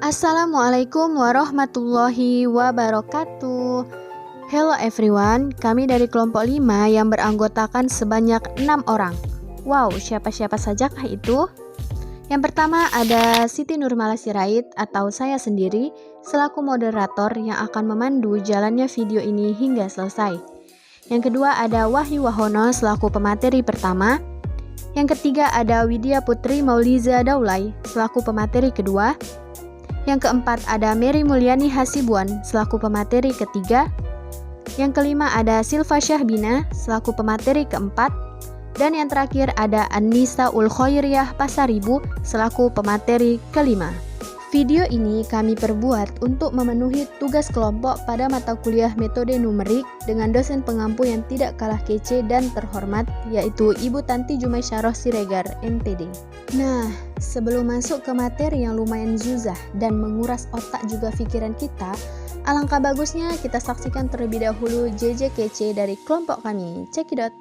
Assalamualaikum warahmatullahi wabarakatuh. Hello everyone, kami dari kelompok 5 yang beranggotakan sebanyak 6 orang. Wow, siapa-siapa sajakah itu? Yang pertama ada Siti Nurmala Sirait atau saya sendiri selaku moderator yang akan memandu jalannya video ini hingga selesai. Yang kedua ada Wahyu Wahono selaku pemateri pertama. Yang ketiga ada Widya Putri Mauliza Daulay selaku pemateri kedua. Yang keempat ada Mary Mulyani Hasibuan selaku pemateri ketiga. Yang kelima ada Silva Syahbina selaku pemateri keempat. Dan yang terakhir ada Anissa Ul Khoiriyah Pasaribu selaku pemateri kelima. Video ini kami perbuat untuk memenuhi tugas kelompok pada mata kuliah metode numerik dengan dosen pengampu yang tidak kalah kece dan terhormat, yaitu Ibu Tanti Jumaisyarah Siregar, MTD. Nah, sebelum masuk ke materi yang lumayan zuzah dan menguras otak juga pikiran kita, alangkah bagusnya kita saksikan terlebih dahulu JJ kece dari kelompok kami. Cekidot.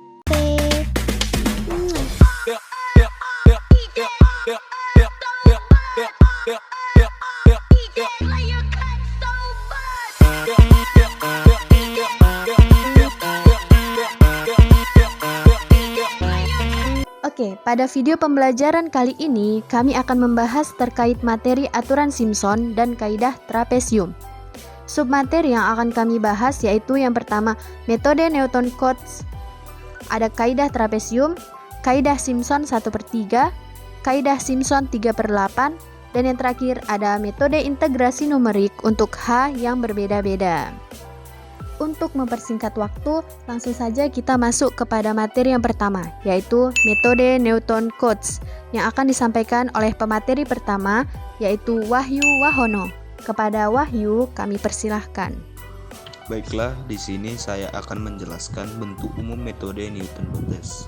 Oke, pada video pembelajaran kali ini kami akan membahas terkait materi aturan Simpson dan kaidah trapesium. Submateri yang akan kami bahas yaitu yang pertama metode Newton-Cotes, ada kaidah trapesium, kaidah Simpson 1/3, kaidah Simpson 3/8, dan yang terakhir ada metode integrasi numerik untuk H yang berbeda-beda. Untuk mempersingkat waktu, langsung saja kita masuk kepada materi yang pertama, yaitu metode Newton-Cotes yang akan disampaikan oleh pemateri pertama, yaitu Wahyu Wahono. Kepada Wahyu, kami persilahkan. Baiklah, di sini saya akan menjelaskan bentuk umum metode Newton-Cotes.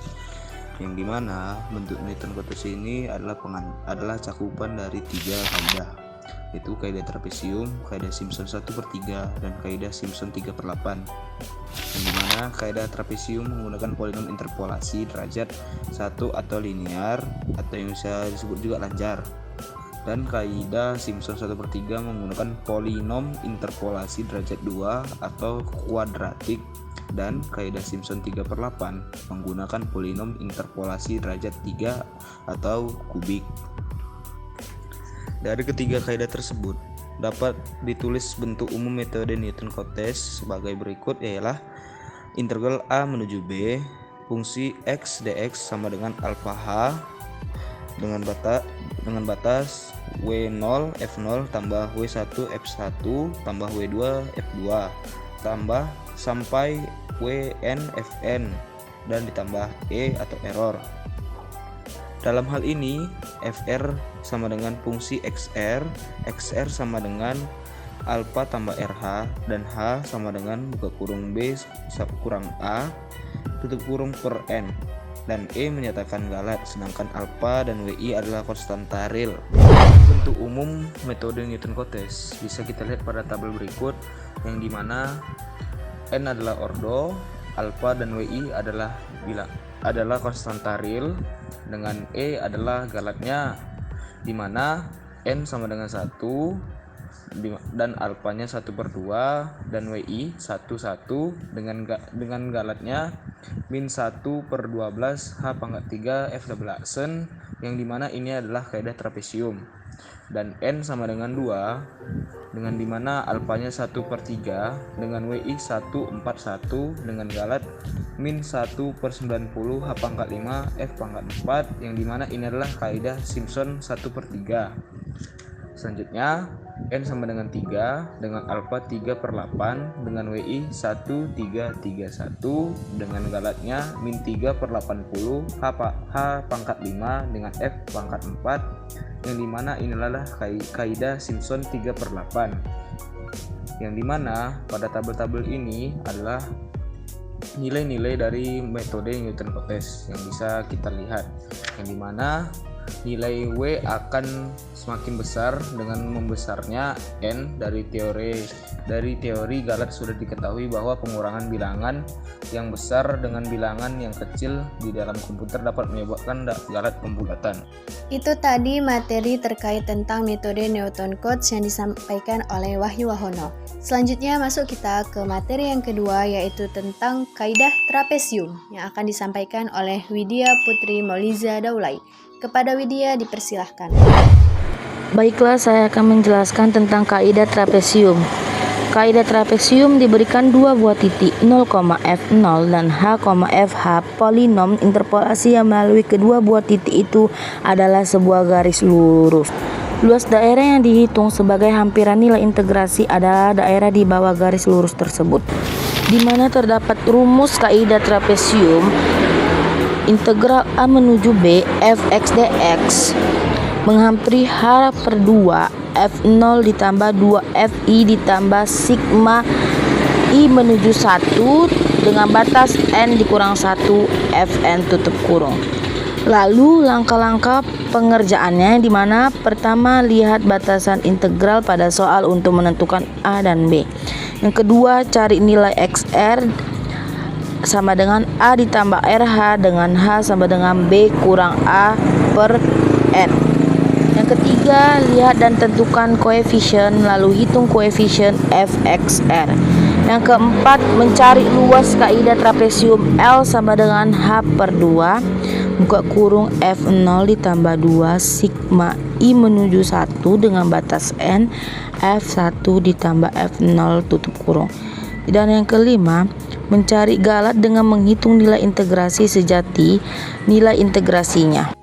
Yang dimana bentuk Newton-Cotes ini adalah cakupan dari 3 kaidah, yaitu kaidah trapesium, kaidah Simpson 1/3, dan kaidah Simpson 3/8. Yang dimana kaidah trapesium menggunakan polinom interpolasi derajat 1 atau linear atau yang bisa disebut juga lancar, dan kaidah Simpson 1/3 menggunakan polinom interpolasi derajat 2 atau kuadratik, dan kaidah Simpson 3/8 menggunakan polinom interpolasi derajat 3 atau kubik. Dari ketiga kaidah tersebut dapat ditulis bentuk umum metode Newton-Cotes sebagai berikut, ialah integral A menuju B fungsi x dx sama dengan alpha h dengan batas W0 F0 tambah W1 F1 tambah W2 F2 tambah sampai Wn Fn dan ditambah E atau error. Dalam hal ini Fr sama dengan fungsi Xr, Xr sama dengan alpha tambah RH, dan H sama dengan buka kurung B kurang A tutup kurung per N, dan E menyatakan galat, sedangkan alpha dan Wi adalah konstanta real. Bentuk umum metode Newton-Cotes bisa kita lihat pada tabel berikut, yang dimana N adalah ordo, alpha dan Wi adalah konstanta real, dengan E adalah galatnya, dimana N sama dengan 1 dan alfanya 1/2 dan Wi 1 dengan galatnya min 1/12 H pangkat 3 F double-aksen, yang dimana ini adalah kaidah trapesium, dan N sama dengan 2 dengan dimana alfanya 1/3 dengan Wi 1/41 dengan galat min 1/90 H pangkat 5 F pangkat 4, yang dimana ini adalah kaidah Simpson 1/3. Selanjutnya N sama dengan 3 dengan alfa 3/8 dengan Wi 1/331 dengan galatnya min 3/80 H pangkat 5 dengan F pangkat 4, yang dimana inilah kaidah Simpson 3/8, yang dimana pada tabel-tabel ini adalah nilai-nilai dari metode Newton-Cotes yang bisa kita lihat, yang dimana nilai W akan semakin besar dengan membesarnya n. Dari teori Galat sudah diketahui bahwa pengurangan bilangan yang besar dengan bilangan yang kecil di dalam komputer dapat menyebabkan Galat pembulatan. Itu tadi materi terkait tentang metode Newton Cotes yang disampaikan oleh Wahyu Wahono. Selanjutnya masuk kita ke materi yang kedua, yaitu tentang kaidah trapesium yang akan disampaikan oleh Widya Putri Mauliza Daulay. Kepada Widya dipersilahkan. Baiklah, saya akan menjelaskan tentang kaidah trapesium. Kaidah trapesium diberikan dua buah titik 0,f0 dan h,fh. Polinom interpolasi yang melalui kedua buah titik itu adalah sebuah garis lurus. Luas daerah yang dihitung sebagai hampiran nilai integrasi adalah daerah di bawah garis lurus tersebut, di mana terdapat rumus kaidah trapesium. Integral A menuju B fx dx menghampiri h per 2 f0 ditambah 2 fi ditambah sigma i menuju 1 dengan batas n dikurang 1 fn tutup kurung. Lalu langkah-langkah pengerjaannya, di mana pertama lihat batasan integral pada soal untuk menentukan a dan b. Yang kedua, cari nilai xr sama dengan a ditambah rh dengan h sama dengan b kurang a per n. Yang ketiga, lihat dan tentukan koefisien lalu hitung koefisien fxr. Yang keempat, mencari luas kaidah trapesium L sama dengan h per 2 buka kurung f0 ditambah 2 sigma i menuju 1 dengan batas n f1 ditambah f0 tutup kurung. Dan yang kelima, mencari Galat dengan menghitung nilai integrasi sejati nilai integrasinya.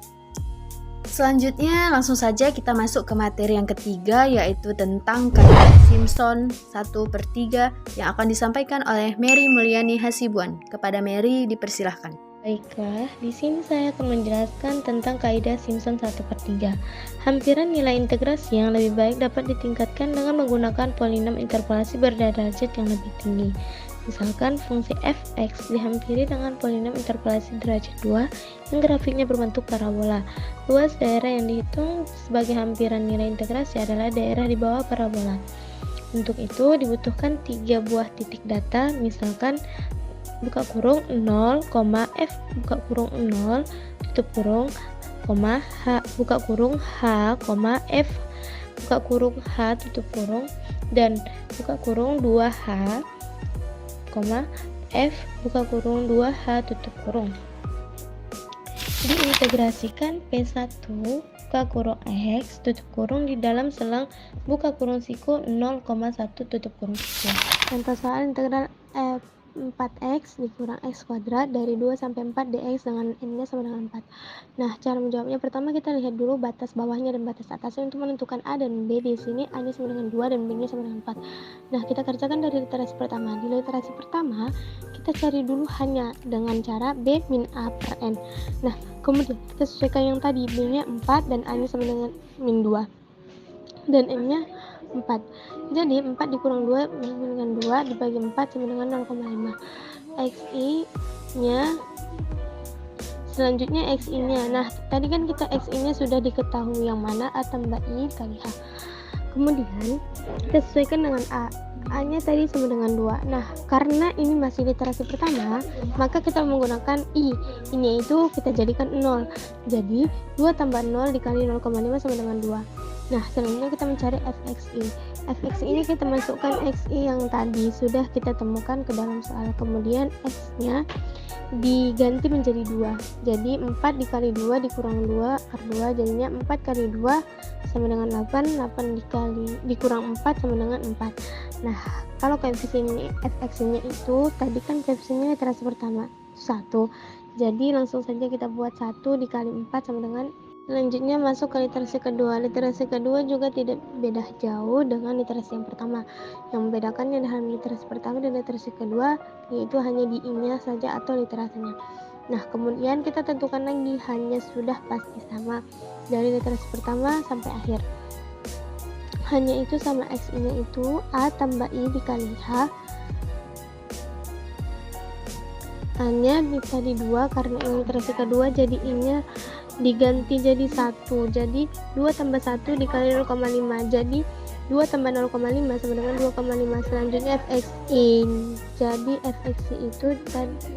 Selanjutnya langsung saja kita masuk ke materi yang ketiga, yaitu tentang kaidah Simpson 1/3 yang akan disampaikan oleh Mary Mulyani Hasibuan. Kepada Mary dipersilahkan. Baiklah, di sini saya akan menjelaskan tentang kaidah Simpson 1/3. Hampiran nilai integrasi yang lebih baik dapat ditingkatkan dengan menggunakan polinom interpolasi berderajat yang lebih tinggi. Misalkan fungsi fx dihampiri dengan polinom interpolasi derajat 2 yang grafiknya berbentuk parabola. Luas daerah yang dihitung sebagai hampiran nilai integrasi adalah daerah di bawah parabola. Untuk itu dibutuhkan 3 buah titik data, misalkan buka kurung 0, f buka kurung 0 tutup kurung, h buka kurung h, f buka kurung h tutup kurung, dan buka kurung 2h, f buka kurung 2h tutup kurung. Diintegrasikan P1 buka kurung x tutup kurung di dalam selang buka kurung siku 0,1 tutup kurung siku. Contoh soal integral 4x dikurang x kuadrat dari 2 sampai 4 dx dengan n-nya sama dengan 4. Nah, cara menjawabnya pertama kita lihat dulu batas bawahnya dan batas atasnya untuk menentukan a dan b. Di sini a-nya sama dengan 2 dan b-nya sama dengan 4. Nah, kita kerjakan dari literasi pertama. Di literasi pertama, kita cari dulu hanya dengan cara b min a per n. Nah, kemudian kita sesuaikan yang tadi, b-nya 4 dan a-nya sama dengan min 2 dan n-nya 4. Jadi 4 dikurang 2 dengan 2 dibagi 4 sama dengan 0,5. XI nya selanjutnya XI nya. Nah, tadi kan kita XI nya sudah diketahui yang mana a tambah i kali h. Kemudian kita sesuaikan dengan a. A nya tadi sama dengan 2. Nah, karena ini masih literasi pertama, maka kita menggunakan i. I-nya itu kita jadikan 0. Jadi 2 tambah 0 dikali 0,5 sama dengan 2. Nah, selanjutnya kita mencari fxi. Fxi ini kita masukkan xi yang tadi sudah kita temukan ke dalam soal. Kemudian x-nya diganti menjadi 2. Jadi 4 dikali 2 dikurang 2 per 2 jadinya 4 kali 2 sama dengan 8. 8 dikurang 4 sama dengan 4. Nah, kalau koefisien fx-nya itu tadi kan koefisiennya literasi pertama 1. Jadi langsung saja kita buat 1 dikali 4 sama dengan. Selanjutnya masuk ke literasi kedua. Literasi kedua juga tidak beda jauh dengan literasi yang pertama. Yang membedakannya dalam literasi pertama dan literasi kedua yaitu hanya di i-nya saja atau literasinya. Nah, kemudian kita tentukan lagi hanya sudah pasti sama dari literasi pertama sampai akhir. Hanya itu sama x-nya itu a tambah i dikali h. A-nya tadi 2 karena ini literasi kedua, jadi i-nya diganti jadi 1. Jadi 2 tambah 1 dikali 0,5. Jadi 2 tambah 0,5 sama dengan 2,5. Selanjutnya fxin. Jadi fxin itu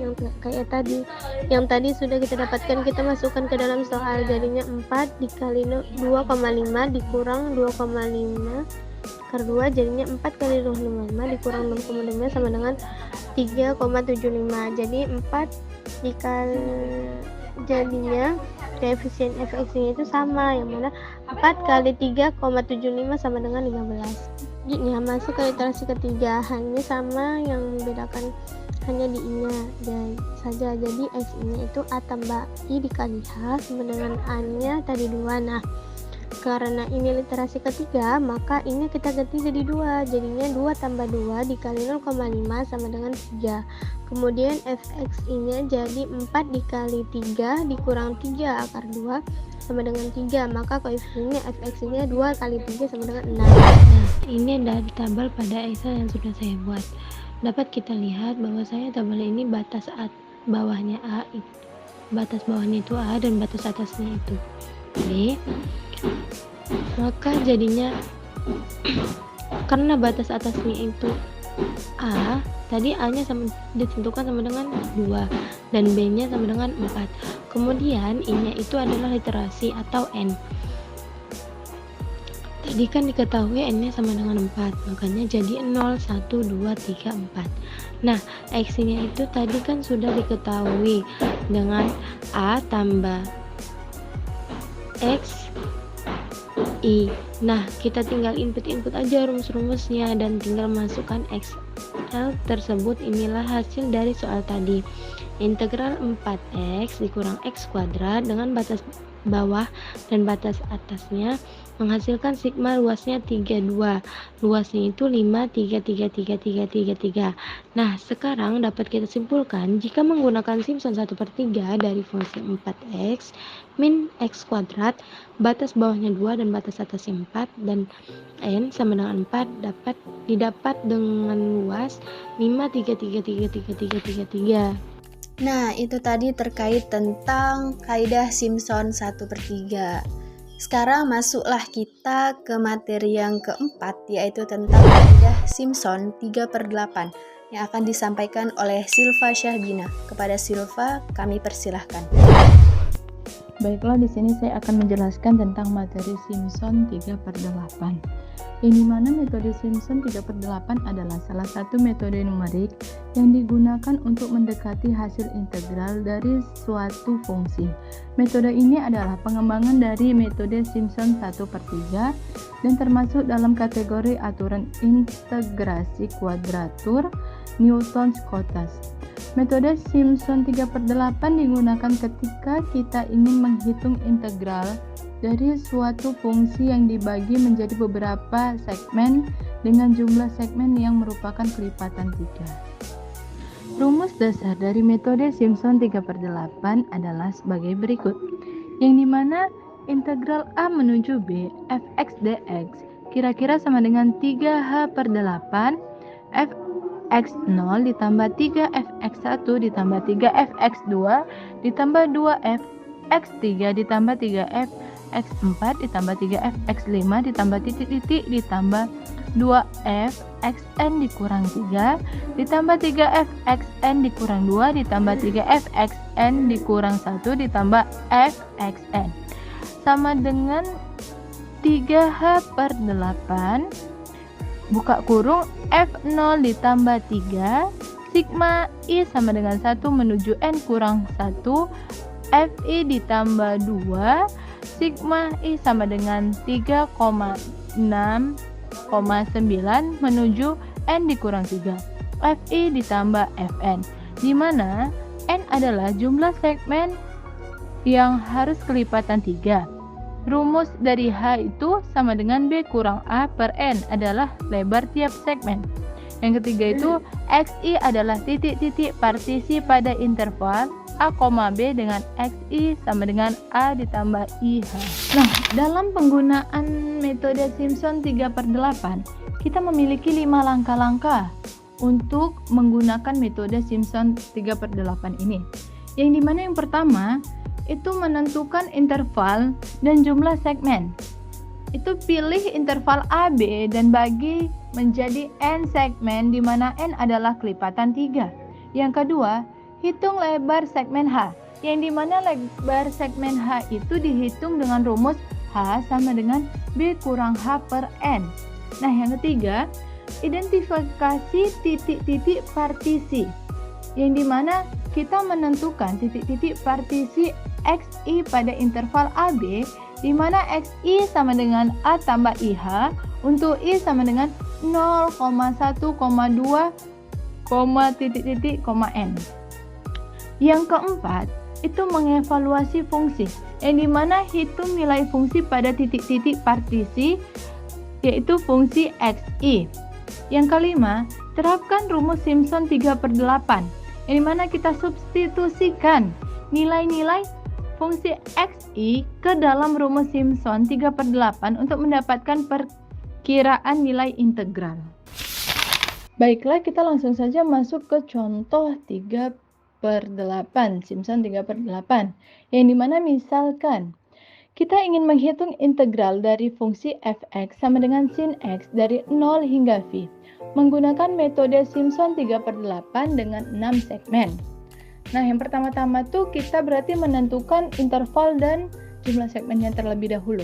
yang kayak tadi. Yang tadi sudah kita dapatkan, kita masukkan ke dalam soal. Jadinya 4 dikali 2,5 dikurang 2,5 per 2, jadinya 4 kali 2,5 dikurang 0,5 sama dengan 3,75. Jadi 4 dikali, jadinya koefisien fx-nya itu sama, yang mana 4 kali 3,75 sama dengan 15. Ya, masuk ke iterasi ketiga, hanya sama, yang membedakan hanya di i-nya saja. Jadi x-nya itu a tambah i dikali h sama dengan a-nya tadi 2. Nah, karena ini literasi ketiga, maka ini kita ganti jadi 2. Jadinya 2 tambah 2 dikali 0,5 sama dengan 3. Kemudian fxi-nya jadi 4 dikali 3 dikurang 3 akar 2 sama dengan 3. Maka koefisiennya fxi-nya 2 kali 3 sama dengan 6. Nah, ini dari tabel pada Excel yang sudah saya buat. Dapat kita lihat bahwasanya tabel ini batas bawahnya A, batas bawahnya itu A dan batas atasnya itu B. Maka jadinya karena batas atasnya itu A, tadi A-nya ditentukan sama dengan 2 dan B-nya sama dengan 4. Kemudian I-nya itu adalah literasi atau N. Tadi kan diketahui N-nya sama dengan 4, makanya jadi 0, 1, 2, 3, 4. Nah, X-nya itu tadi kan sudah diketahui dengan A tambah X I. Nah, kita tinggal input aja rumus-rumusnya dan tinggal masukkan Excel tersebut. Inilah hasil dari soal tadi. Integral 4x dikurang x kuadrat dengan batas bawah dan batas atasnya menghasilkan sigma luasnya 32. Luasnya itu 5, 3, 3, 3, 3, 3, 3. Nah, sekarang dapat kita simpulkan jika menggunakan Simpson 1/3 dari fungsi 4x min x kuadrat, batas bawahnya 2 dan batas atasnya 4 dan n sama dengan 4 didapat dengan luas 5, 3, 3, 3, 3, 3, 3, 3. Nah, itu tadi terkait tentang kaidah Simpson 1/3. Sekarang masuklah kita ke materi yang keempat, yaitu tentang kaidah Simpson 3/8 yang akan disampaikan oleh Silva Syahbina. Kepada Silva, kami persilahkan. Baiklah, di sini saya akan menjelaskan tentang materi Simpson 3/8. Yang dimana metode Simpson 3/8 adalah salah satu metode numerik yang digunakan untuk mendekati hasil integral dari suatu fungsi. Metode ini adalah pengembangan dari metode Simpson 1/3 dan termasuk dalam kategori aturan integrasi kuadratur Newton-Cotes. Metode Simpson 3/8 digunakan ketika kita ingin menghitung integral dari suatu fungsi yang dibagi menjadi beberapa segmen dengan jumlah segmen yang merupakan kelipatan 3. Rumus dasar dari metode Simpson 3/8 adalah sebagai berikut, yang dimana integral A menuju B fx dx kira-kira sama dengan 3h/8 fx0 ditambah 3fx1 ditambah 3fx2 ditambah 2fx3 ditambah 3f x4 ditambah 3f(x5) ditambah titik-titik ditambah 2f(xn) dikurang 3 ditambah 3f(xn) dikurang 2 ditambah 3f(xn) dikurang 1 ditambah f(xn) sama dengan 3h/8 buka kurung f0 ditambah 3 sigma i sama dengan 1 menuju n kurang 1 fi ditambah 2 sigma i sama dengan 3,6,9 menuju n dikurang 3 fi ditambah fn, di mana n adalah jumlah segmen yang harus kelipatan 3. Rumus dari H itu sama dengan B kurang A per N adalah lebar tiap segmen. Yang ketiga itu XI adalah titik-titik partisi pada interval A, B dengan XI sama dengan A ditambah IH. Nah, dalam penggunaan metode Simpson 3/8, kita memiliki 5 langkah-langkah untuk menggunakan metode Simpson 3/8 ini. Yang dimana yang pertama, itu menentukan interval dan jumlah segmen. Itu pilih interval AB dan bagi menjadi N segmen di mana N adalah kelipatan 3. Yang kedua, hitung lebar segmen H, yang di mana lebar segmen H itu dihitung dengan rumus H sama dengan B kurang H per N. Nah, yang ketiga, identifikasi titik-titik partisi, yang di mana kita menentukan titik-titik partisi XI pada interval AB, di mana XI sama dengan A tambah IH, untuk I sama dengan 0,1,2, N. Yang keempat, itu mengevaluasi fungsi, yang di mana hitung nilai fungsi pada titik-titik partisi, yaitu fungsi XI. Yang kelima, terapkan rumus Simpson 3/8, yang dimana kita substitusikan nilai-nilai fungsi XI ke dalam rumus Simpson 3/8 untuk mendapatkan perkiraan nilai integral. Baiklah, kita langsung saja masuk ke contoh 3/8, Simpson 3/8, yang dimana misalkan kita ingin menghitung integral dari fungsi fx sama dengan sin x dari 0 hingga v menggunakan metode Simpson 3/8 dengan 6 segmen. Nah, yang pertama-tama tuh kita berarti menentukan interval dan jumlah segmennya terlebih dahulu.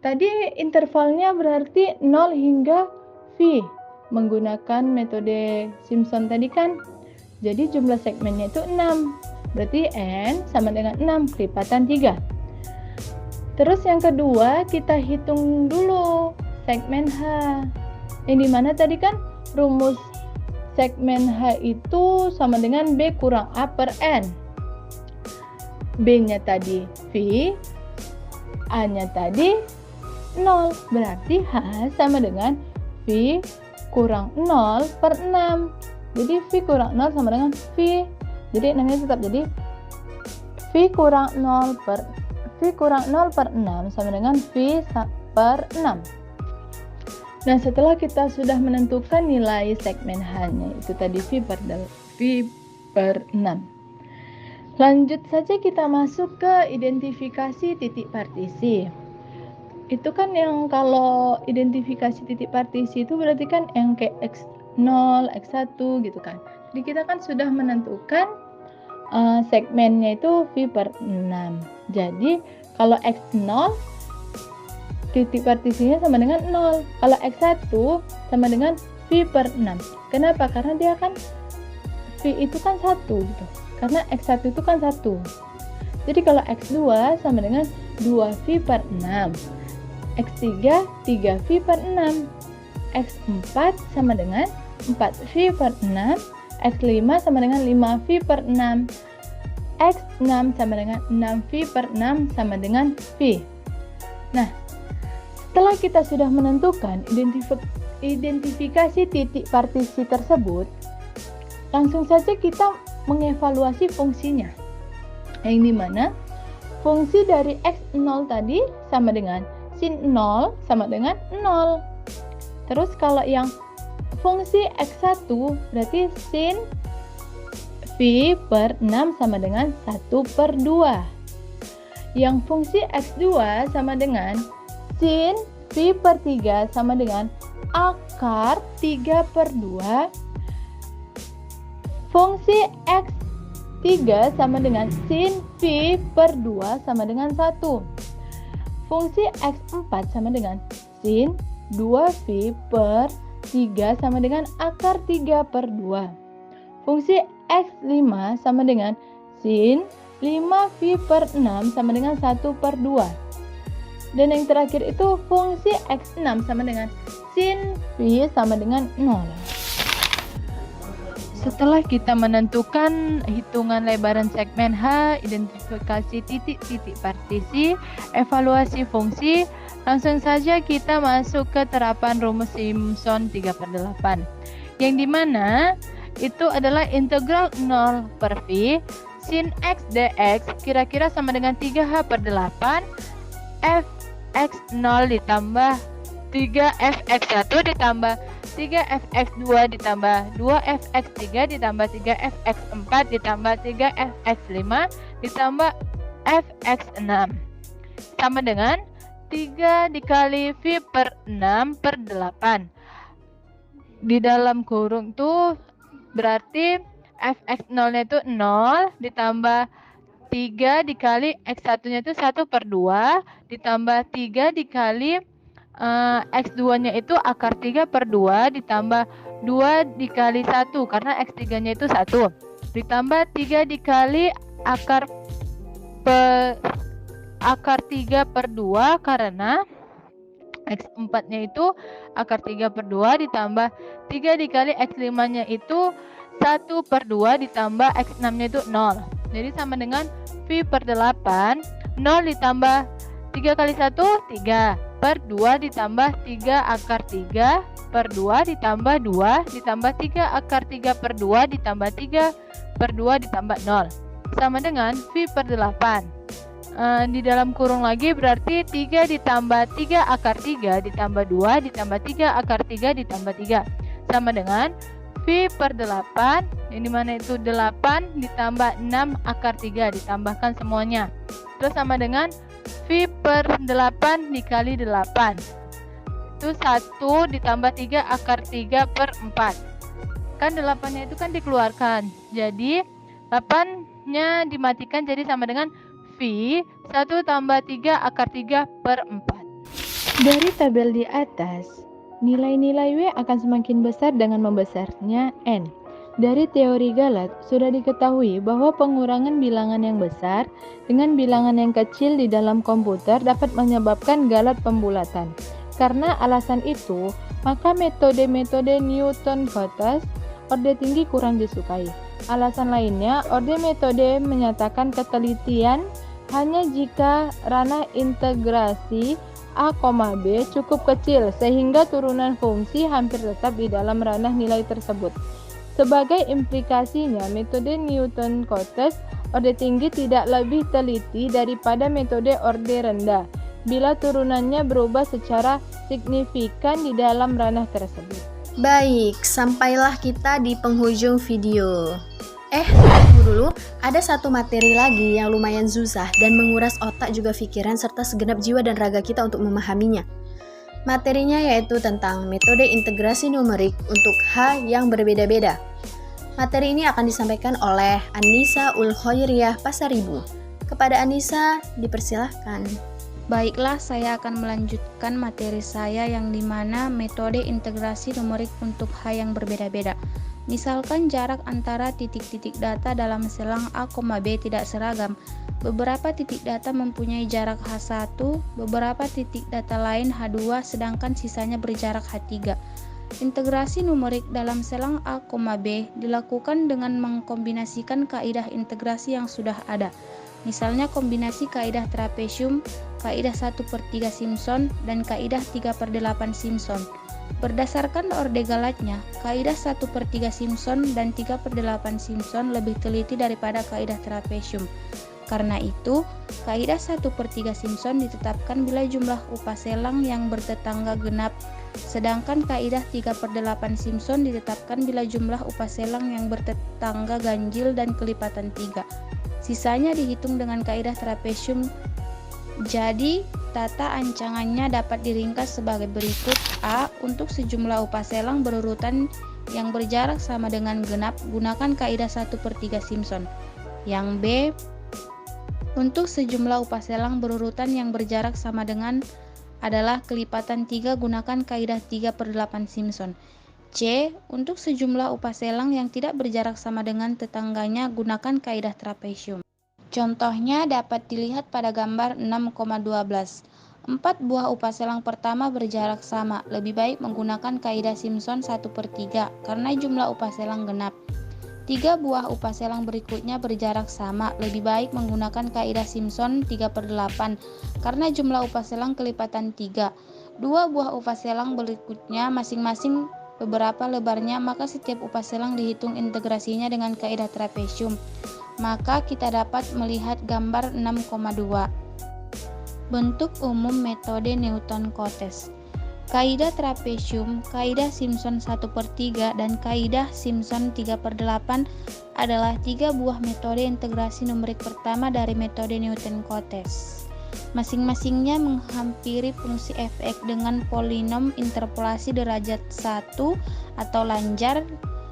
Tadi intervalnya berarti 0 hingga V menggunakan metode Simpson tadi kan. Jadi jumlah segmennya itu 6. Berarti N sama dengan 6 kelipatan 3. Terus yang kedua kita hitung dulu segmen H. Yang dimana tadi kan rumus segmen H itu sama dengan B kurang A per N. B-nya tadi V, A-nya tadi 0. Berarti H sama dengan V kurang 0 per 6. Jadi V kurang 0 sama dengan V. Jadi namanya tetap jadi V kurang 0 per 6 sama dengan V per 6. Nah, setelah kita sudah menentukan nilai segmen H-nya, itu tadi V per 6. Lanjut saja kita masuk ke identifikasi titik partisi. Itu kan yang kalau identifikasi titik partisi itu berarti kan yang kayak X0, X1 gitu kan. Jadi kita kan sudah menentukan segmennya itu V per 6. Jadi kalau X0 titik partisinya sama dengan 0. Kalau X1 sama dengan V per 6. Kenapa? Karena dia kan V itu kan 1 gitu. Karena X1 itu kan 1. Jadi kalau X2 sama dengan 2V per 6. X3 3V per 6. X4 sama dengan 4V per 6. X5 sama dengan 5V per 6. X6 sama dengan 6V per 6 sama dengan V. Nah, setelah kita sudah menentukan identifikasi titik partisi tersebut, langsung saja kita mengevaluasi fungsinya. Yang dimana fungsi dari X0 tadi sama dengan sin 0 sama dengan 0. Terus kalau yang fungsi X1 berarti sin V per 6 sama dengan 1 per 2. Yang fungsi X2 sama dengan sin V per 3 sama dengan akar 3 per 2. Fungsi X3 sama dengan sin V per 2 sama dengan 1. Fungsi X4 sama dengan sin 2V per 3 sama dengan akar 3 per 2. Fungsi X5 sama dengan sin 5V per 6 sama dengan 1 per 2. Dan yang terakhir itu fungsi X6 sama dengan sin V sama dengan 0. Setelah kita menentukan hitungan lebaran segmen H, identifikasi titik-titik partisi, evaluasi fungsi, langsung saja kita masuk ke terapan rumus Simpson 3/8. Yang dimana itu adalah integral 0 per V sin X dx kira-kira sama dengan 3H per 8 Fx0 ditambah 3Fx1 ditambah 3Fx2 ditambah 2Fx3 ditambah 3Fx4 ditambah 3Fx5 ditambah fx6 sama dengan 3 dikali V per 6 per 8. Di dalam kurung tuh berarti fx0 nya itu 0 ditambah 3 dikali x1 nya itu 1 per 2 ditambah 3 dikali x2 nya itu akar 3 per 2 ditambah 2 dikali 1 karena x3 nya itu 1 ditambah 3 dikali akar 3 per 2 karena x4 nya itu akar 3 per 2 ditambah 3 dikali x5 nya itu 1 per 2 ditambah x6 nya itu 0. Jadi sama dengan V per 8 0 ditambah 3 kali 1 3 per 2 ditambah 3 akar 3 per 2 ditambah 2 ditambah 3 akar 3 per 2 ditambah 3 per 2 ditambah 0 sama dengan V per 8. Di dalam kurung lagi berarti 3 ditambah 3 akar 3 ditambah 2 ditambah 3 akar 3 ditambah 3 sama dengan V per 8 yang dimana itu 8 ditambah 6 akar 3 ditambahkan semuanya itu sama dengan V per 8 dikali 8 itu 1 ditambah 3 akar 3 per 4 kan 8 nya itu kan dikeluarkan jadi 8 nya dimatikan jadi sama dengan V 1 tambah 3 akar 3 per 4. Dari tabel di atas, nilai-nilai W akan semakin besar dengan membesarnya N. Dari teori Galat, sudah diketahui bahwa pengurangan bilangan yang besar dengan bilangan yang kecil di dalam komputer dapat menyebabkan Galat pembulatan. Karena alasan itu, maka metode-metode Newton-Cotes orde tinggi kurang disukai. Alasan lainnya, orde metode menyatakan ketelitian hanya jika ranah integrasi A, B cukup kecil sehingga turunan fungsi hampir tetap di dalam ranah nilai tersebut. Sebagai implikasinya, metode Newton-Cotes orde tinggi tidak lebih teliti daripada metode orde rendah bila turunannya berubah secara signifikan di dalam ranah tersebut. Baik, sampailah kita di penghujung video. Tunggu dulu, ada satu materi lagi yang lumayan susah dan menguras otak juga pikiran serta segenap jiwa dan raga kita untuk memahaminya. Materinya yaitu tentang metode integrasi numerik untuk H yang berbeda-beda. Materi ini akan disampaikan oleh Anissa Ulkhoiriyah Pasaribu. Kepada Anissa, dipersilahkan. Baiklah, saya akan melanjutkan materi saya yang dimana metode integrasi numerik untuk H yang berbeda-beda. Misalkan jarak antara titik-titik data dalam selang A, B tidak seragam. Beberapa titik data mempunyai jarak H1, beberapa titik data lain H2, sedangkan sisanya berjarak H3. Integrasi numerik dalam selang A, B dilakukan dengan mengkombinasikan kaidah integrasi yang sudah ada. Misalnya kombinasi kaidah trapesium, kaidah 1/3 Simpson, dan kaidah 3/8 Simpson. Berdasarkan orde Galatnya, kaidah 1/3 Simpson dan 3/8 Simpson lebih teliti daripada kaidah trapesium. Karena itu, kaidah 1/3 Simpson ditetapkan bila jumlah upah selang yang bertetangga genap, sedangkan kaidah 3/8 Simpson ditetapkan bila jumlah upah selang yang bertetangga ganjil dan kelipatan 3. Sisanya dihitung dengan kaidah trapesium. Jadi, tata ancangannya dapat diringkas sebagai berikut. A. Untuk sejumlah upah selang berurutan yang berjarak sama dengan genap, gunakan kaidah 1/3 Simpson. Yang B. Untuk sejumlah upah selang berurutan yang berjarak sama dengan adalah kelipatan 3, gunakan kaidah 3/8 Simpson. C. Untuk sejumlah upah selang yang tidak berjarak sama dengan tetangganya, gunakan kaidah trapesium. Contohnya dapat dilihat pada gambar 6,12. 4 buah upah selang pertama berjarak sama, lebih baik menggunakan kaidah Simpson 1/3 karena jumlah upah selang genap. 3 buah upah selang berikutnya berjarak sama, lebih baik menggunakan kaidah Simpson 3/8 karena jumlah upah selang kelipatan 3. 2 buah upah selang berikutnya masing-masing beberapa lebarnya, maka setiap upah selang dihitung integrasinya dengan kaidah trapesium. Maka kita dapat melihat gambar 6,2. Bentuk umum metode Newton-Cotes. Kaidah trapesium, kaidah Simpson 1/3, dan kaidah Simpson 3/8 adalah 3 buah metode integrasi numerik pertama dari metode Newton-Cotes. Masing-masingnya menghampiri fungsi fx dengan polinom interpolasi derajat 1 atau lanjar,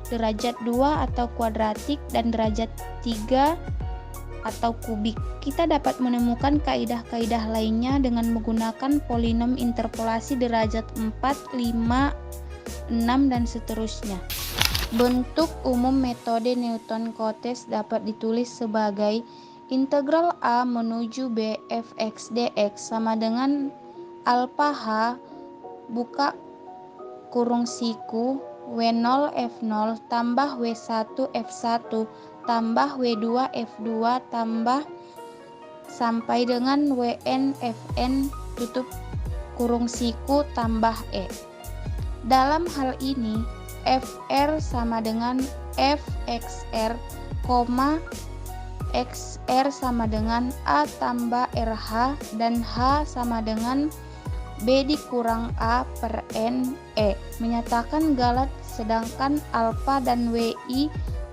derajat 2 atau kuadratik, dan derajat 3 atau kubik. Kita dapat menemukan kaidah-kaidah lainnya dengan menggunakan polinom interpolasi derajat 4, 5, 6, dan seterusnya. Bentuk umum metode Newton-Cotes dapat ditulis sebagai integral A menuju B fx dx sama dengan alpha h buka kurung siku W0 F0 tambah W1 F1 tambah W2 F2 tambah sampai dengan Wn Fn tutup kurung siku tambah E. Dalam hal ini Fr sama dengan Fxr, Xr sama dengan A tambah RH, dan H sama dengan B dikurang A per N E, menyatakan Galat, sedangkan alfa dan Wi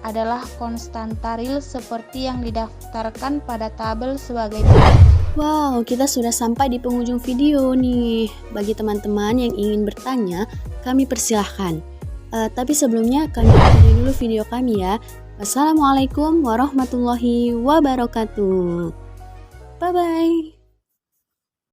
adalah konstanta real seperti yang didaftarkan pada tabel sebagai berikut. Wow, kita sudah sampai di penghujung video nih. Bagi teman-teman yang ingin bertanya, kami persilahkan. Tapi sebelumnya kami akhiri dulu video kami ya. Wassalamualaikum warahmatullahi wabarakatuh. Bye-bye.